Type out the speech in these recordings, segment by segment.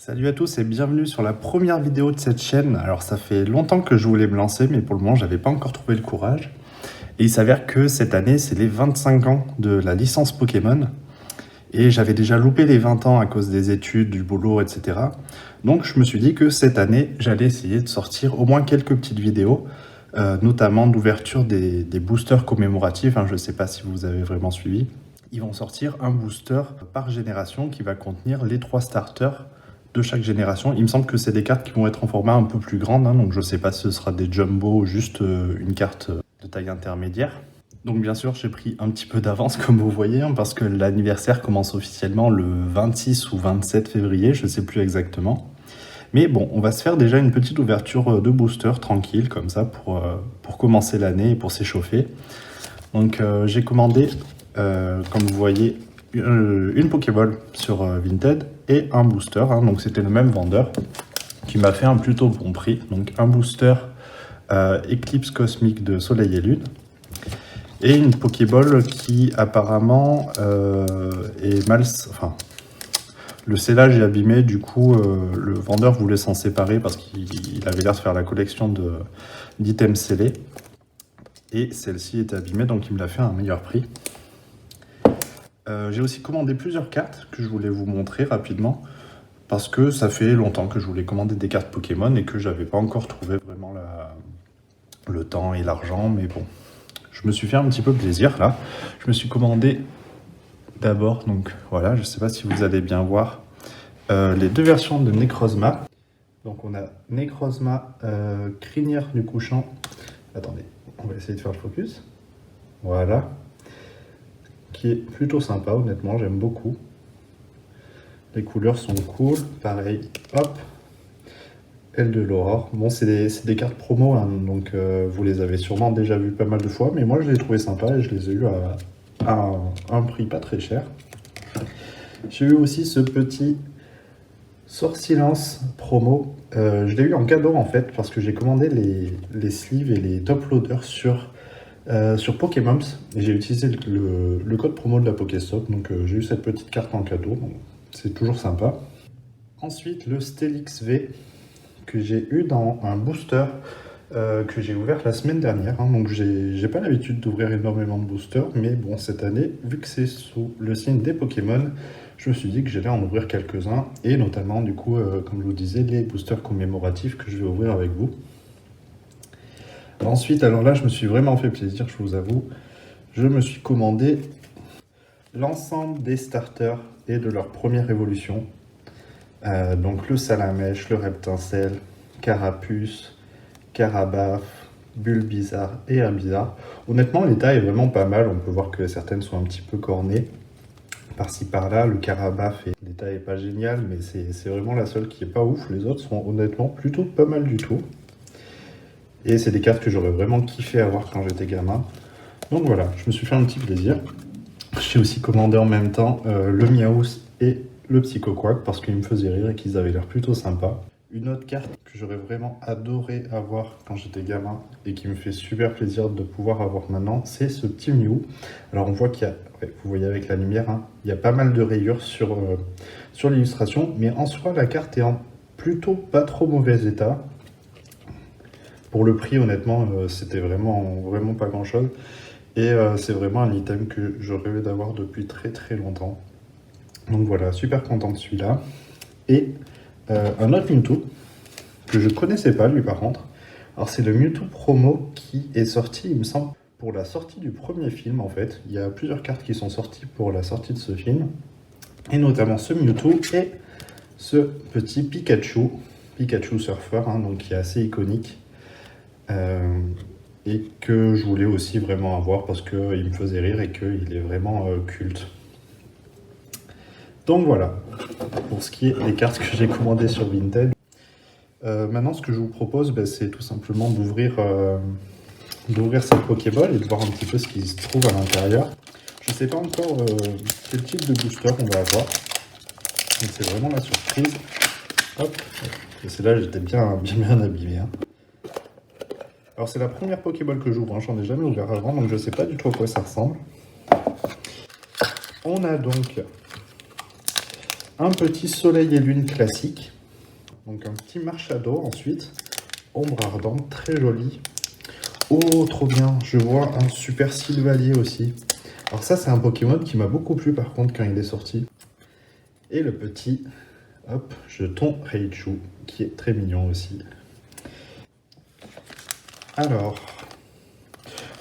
Salut à tous et bienvenue sur la première vidéo de cette chaîne. Alors ça fait longtemps que je voulais me lancer mais pour le moment j'avais pas encore trouvé le courage. Et il s'avère que cette année c'est les 25 ans de la licence Pokémon. Et j'avais déjà loupé les 20 ans à cause des études, du boulot, etc. Donc je me suis dit que cette année j'allais essayer de sortir au moins quelques petites vidéos. Notamment d'ouverture des boosters commémoratifs, je ne sais pas si vous avez vraiment suivi. Ils vont sortir un booster par génération qui va contenir les 3 starters de chaque génération. Il me semble que c'est des cartes qui vont être en format un peu plus grand, donc je ne sais pas si ce sera des jumbo ou juste une carte de taille intermédiaire. Donc bien sûr, j'ai pris un petit peu d'avance comme vous voyez, parce que l'anniversaire commence officiellement le 26 ou 27 février, je ne sais plus exactement. Mais bon, on va se faire déjà une petite ouverture de booster tranquille, comme ça, pour commencer l'année et pour s'échauffer. Donc j'ai commandé, comme vous voyez, une Pokéball sur Vinted et un booster. Donc c'était le même vendeur qui m'a fait un plutôt bon prix. Donc un booster Éclipse Cosmique de Soleil et Lune. Et une Pokéball qui apparemment est mal... Enfin, le scellage est abîmé, du coup le vendeur voulait s'en séparer parce qu'il avait l'air de faire la collection d'items scellés. Et celle-ci est abîmée, donc il me l'a fait à un meilleur prix. J'ai aussi commandé plusieurs cartes que je voulais vous montrer rapidement. Parce que ça fait longtemps que je voulais commander des cartes Pokémon et que j'avais pas encore trouvé vraiment le temps et l'argent. Mais bon, je me suis fait un petit peu plaisir là. Je me suis commandé d'abord, donc voilà, je sais pas si vous allez bien voir, les deux versions de Necrozma. Donc on a Necrozma Crinière du Couchant. Attendez, on va essayer de faire le focus. Voilà. Qui est plutôt sympa, honnêtement, j'aime beaucoup. Les couleurs sont cool. Pareil, hop. Aile de l'Aurore. Bon, c'est des cartes promo, donc vous les avez sûrement déjà vues pas mal de fois, mais moi je les ai trouvées sympas et je les ai eues à un prix pas très cher. J'ai eu aussi ce petit Sortilence promo. Je l'ai eu en cadeau en fait, parce que j'ai commandé les sleeves et les top loaders sur Pokémon et j'ai utilisé le code promo de la Pokéstop, donc j'ai eu cette petite carte en cadeau, c'est toujours sympa. Ensuite, le Steelix V que j'ai eu dans un booster que j'ai ouvert la semaine dernière. Donc j'ai pas l'habitude d'ouvrir énormément de boosters, mais bon, cette année, vu que c'est sous le signe des Pokémon, je me suis dit que j'allais en ouvrir quelques-uns, et notamment, du coup, comme je vous disais, les boosters commémoratifs que je vais ouvrir avec vous. Ensuite, alors là, je me suis vraiment fait plaisir, je vous avoue. Je me suis commandé l'ensemble des starters et de leur première évolution. Donc le Salamèche, le Reptincelle, Carapuce, Carabaf, Bulbizarre et Herbizarre. Honnêtement, l'état est vraiment pas mal. On peut voir que certaines sont un petit peu cornées par-ci par-là. Le Carabaf, l'état est pas génial, mais c'est vraiment la seule qui est pas ouf. Les autres sont honnêtement plutôt pas mal du tout. Et c'est des cartes que j'aurais vraiment kiffé avoir quand j'étais gamin. Donc voilà, je me suis fait un petit plaisir. J'ai aussi commandé en même temps le Miaous et le Psychoquack parce qu'ils me faisaient rire et qu'ils avaient l'air plutôt sympas. Une autre carte que j'aurais vraiment adoré avoir quand j'étais gamin et qui me fait super plaisir de pouvoir avoir maintenant, c'est ce petit Mew. Alors on voit qu'il y a, vous voyez avec la lumière, il y a pas mal de rayures sur l'illustration, mais en soi la carte est en plutôt pas trop mauvais état. Pour le prix, honnêtement, c'était vraiment pas grand chose. Et c'est vraiment un item que je rêvais d'avoir depuis très très longtemps. Donc voilà, super content de celui-là. Et un autre Mewtwo, que je connaissais pas lui par contre. Alors c'est le Mewtwo promo qui est sorti, il me semble, pour la sortie du premier film en fait. Il y a plusieurs cartes qui sont sorties pour la sortie de ce film. Et notamment ce Mewtwo et ce petit Pikachu Surfer, donc qui est assez iconique. Et que je voulais aussi vraiment avoir parce qu'il me faisait rire et qu'il est vraiment culte. Donc voilà, pour ce qui est des cartes que j'ai commandées sur Vinted. Maintenant, ce que je vous propose, c'est tout simplement d'ouvrir cette Pokéball et de voir un petit peu ce qui se trouve à l'intérieur. Je ne sais pas encore quel type de booster on va avoir. Donc c'est vraiment la surprise. Hop, et c'est là j'étais bien abîmé. Alors c'est la première Pokéball que j'ouvre, j'en ai jamais ouvert avant, donc je sais pas du tout à quoi ça ressemble. On a donc Un petit soleil et lune classique. Donc un petit Marshadow ensuite. Ombre ardente, très jolie. Oh, trop bien. Je vois un super Sylvalier aussi. Alors ça, c'est un Pokémon qui m'a beaucoup plu par contre quand il est sorti. Et le petit, hop, jeton Raichu, qui est très mignon aussi. Alors,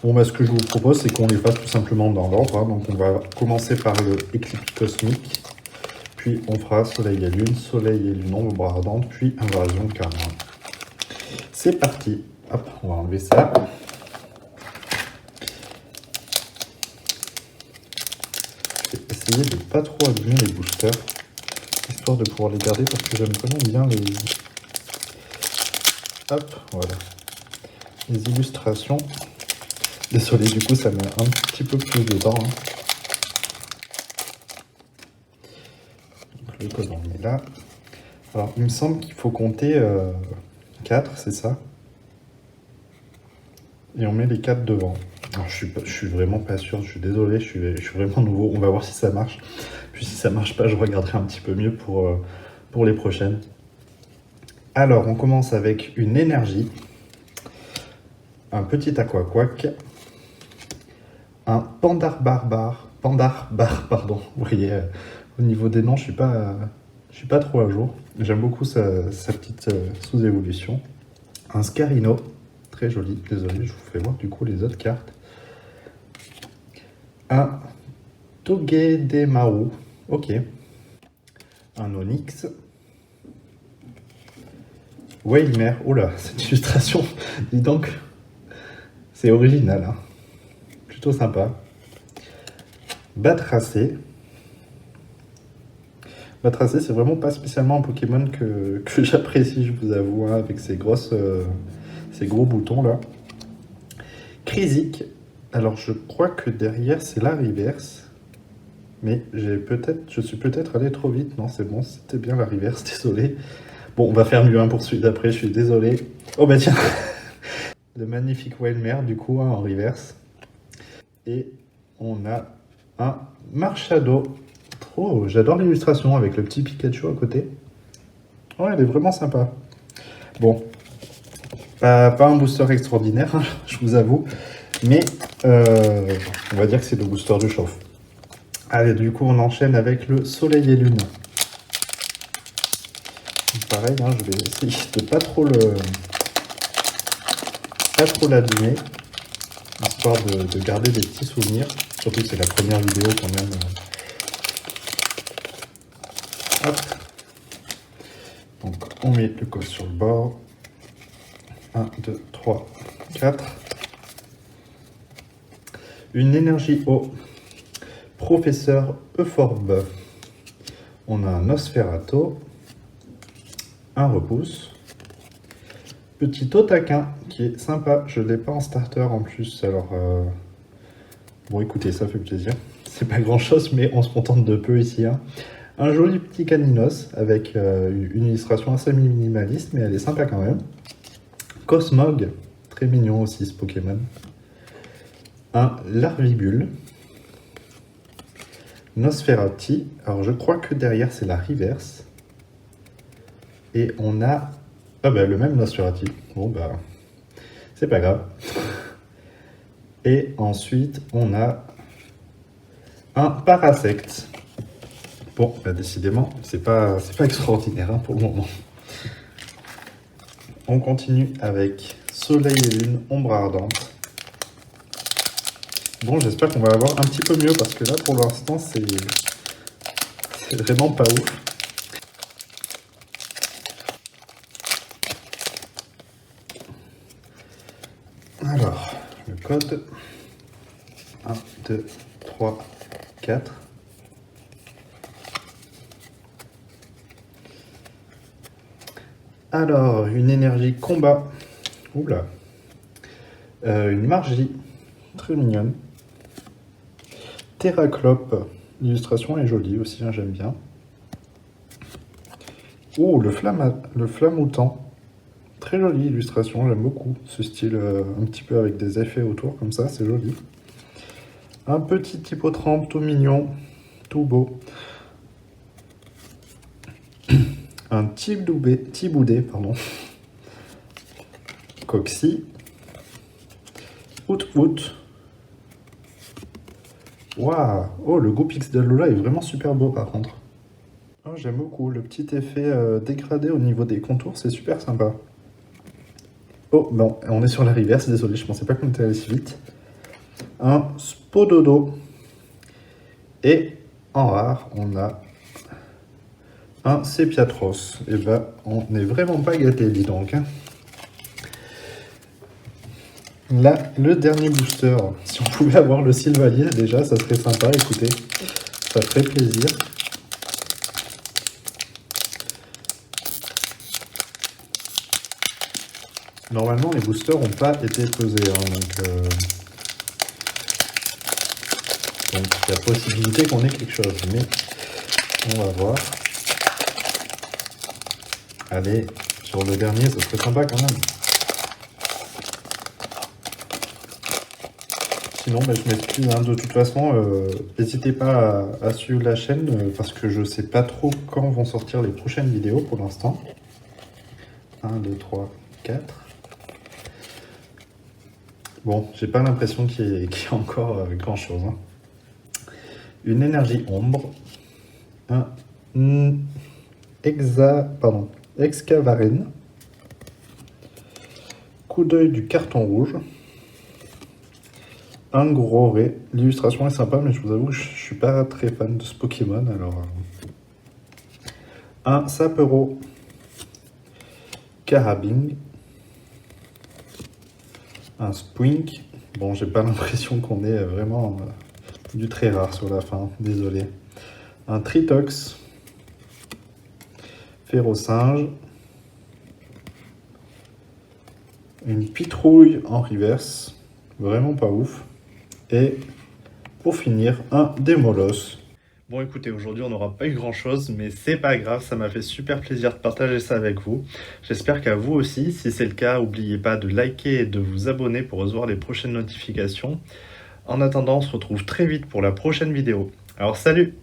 bon, bah, ce que je vous propose, c'est qu'on les fasse tout simplement dans l'ordre. Hein. Donc on va commencer par le Éclipse Cosmique. Puis on fera Soleil et Lune, Ombre ardente, puis Invasion Karma. C'est parti. Hop, on va enlever ça. Je vais essayer de ne pas trop abîmer les boosters, histoire de pouvoir les garder parce que j'aime vraiment bien les... Hop, voilà. Les illustrations. Désolé, du coup, ça met un petit peu plus de temps. Hein. Donc, le code, on le met là. Alors, il me semble qu'il faut compter 4, c'est ça? Et on met les 4 devant. Alors, je suis vraiment pas sûr, je suis désolé, je suis vraiment nouveau. On va voir si ça marche. Puis si ça marche pas, je regarderai un petit peu mieux pour les prochaines. Alors, on commence avec une énergie. Un petit Aquaquack. Un Pandar, pardon. Vous voyez, au niveau des noms, je suis pas trop à jour. J'aime beaucoup sa petite sous-évolution. Un Scarino. Très joli, désolé, je vous fais voir du coup les autres cartes. Un Togedemaru, ok. Un Onyx. Wailmer, oh là, cette illustration, dis donc, c'est original, hein. Plutôt sympa. Batracé. Batracé, c'est vraiment pas spécialement un Pokémon que j'apprécie, je vous avoue, hein, avec ces gros boutons là. Crisic. Alors je crois que derrière c'est la reverse. Mais je suis peut-être allé trop vite. Non, c'est bon, c'était bien la reverse, désolé. Bon, on va faire mieux pour celui d'après, je suis désolé. Oh bah tiens, le magnifique Wailmer du coup hein, en reverse. Et on a un Marshadow. Oh, j'adore l'illustration avec le petit Pikachu à côté. Ouais, elle est vraiment sympa. Bon, pas un booster extraordinaire, hein, je vous avoue. Mais on va dire que c'est le booster du chauffe. Allez, du coup, on enchaîne avec le Soleil et Lune. Pareil, hein, je vais essayer de pas trop l'abîmer, histoire de garder des petits souvenirs. Surtout que c'est la première vidéo quand même. Hop. Donc, on met le code sur le bord. 1, 2, 3, 4. Une énergie eau. Professeur Euphorbe. On a un Nosferatu. Un repousse. Petit Otaquin qui est sympa. Je ne l'ai pas en starter en plus. Alors, bon, écoutez, ça fait plaisir. C'est pas grand chose, mais on se contente de peu ici. Hein. Un joli petit Caninos avec une illustration assez minimaliste, mais elle est sympa quand même. Cosmog, très mignon aussi ce Pokémon. Un Larvibule. Nosferati. Alors, je crois que derrière, c'est la reverse. Et on a... Ah bah, le même Nosferati. Bon, bah... C'est pas grave. Et ensuite, on a... un Parasect. Bon, bah, décidément, c'est pas extraordinaire hein, pour le moment. On continue avec Soleil et Lune, Ombre ardente. Bon, j'espère qu'on va avoir un petit peu mieux parce que là, pour l'instant, c'est vraiment pas ouf. Alors, le code 1, 2, 3, 4. Alors, une énergie combat. Oula. Une Margie. Très mignonne. Terraclope. L'illustration est jolie aussi, hein, j'aime bien. Oh, le Flamoutant. Très jolie illustration, j'aime beaucoup ce style un petit peu avec des effets autour comme ça, c'est joli. Un petit hippotrampe tout mignon, tout beau. un Tiboudé, pardon. Coxy. Out. Waouh! Oh, le Goupix de Lola est vraiment super beau par contre. Oh, j'aime beaucoup le petit effet dégradé au niveau des contours, c'est super sympa. Oh, bon, on est sur la reverse, désolé, je pensais pas qu'on était allé si vite. Un Spododo. Et en rare, on a un Sepiatros. Et ben, on n'est vraiment pas gâté, dis donc. Hein. Là, le dernier booster, si on pouvait avoir le Sylvalier déjà, ça serait sympa, écoutez, ça ferait plaisir. Normalement, les boosters n'ont pas été pesés, hein, donc il y a possibilité qu'on ait quelque chose, mais on va voir. Allez, sur le dernier, ça serait sympa quand même. Sinon, je m'excuse, hein, de toute façon, n'hésitez pas à suivre la chaîne, parce que je sais pas trop quand vont sortir les prochaines vidéos pour l'instant. 1, 2, 3, 4. Bon, j'ai pas l'impression qu'il y ait encore grand chose. Hein. Une énergie ombre. Un Excavarine. Coup d'œil du carton rouge. Un gros ré. L'illustration est sympa, mais je vous avoue que je suis pas très fan de ce Pokémon. Alors, un Sapero. Carabing. Un Spwink. Bon, j'ai pas l'impression qu'on ait vraiment du très rare sur la fin, désolé. Un Tritox. Férocinge. Une Pitrouille en reverse. Vraiment pas ouf. Et pour finir, un Démolos. Bon écoutez, aujourd'hui on n'aura pas eu grand chose, mais c'est pas grave, ça m'a fait super plaisir de partager ça avec vous. J'espère qu'à vous aussi, si c'est le cas, n'oubliez pas de liker et de vous abonner pour recevoir les prochaines notifications. En attendant, on se retrouve très vite pour la prochaine vidéo. Alors salut!